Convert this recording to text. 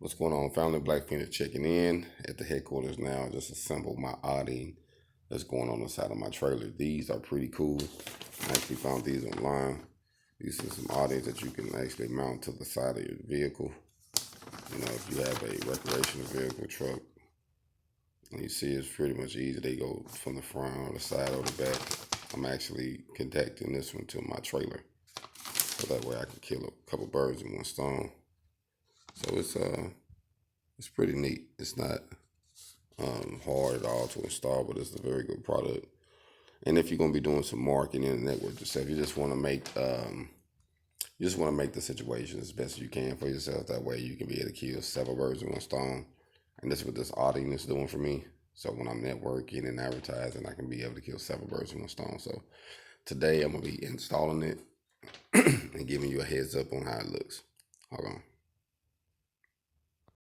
What's going on, family? Black Feniks checking in at the headquarters now. Just assembled my awning that's going on the side of my trailer. These are pretty cool. I actually found these online. These are some awnings that you can actually mount to the side of your vehicle. You know, if you have a recreational vehicle, truck, and you see it's pretty much easy. They go from the front or the side or the back. I'm actually connecting this one to my trailer, so that way I can kill a couple birds in one stone. So it's pretty neat. It's not hard at all to install, but it's a very good product. And if you're gonna be doing some marketing and network yourself, you just want to make the situation as best as you can for yourself. That way you can be able to kill several birds in one stone. And that's what this awning is doing for me. So when I'm networking and advertising, I can be able to kill several birds in one stone. So today I'm gonna be installing it and giving you a heads up on how it looks. Hold on.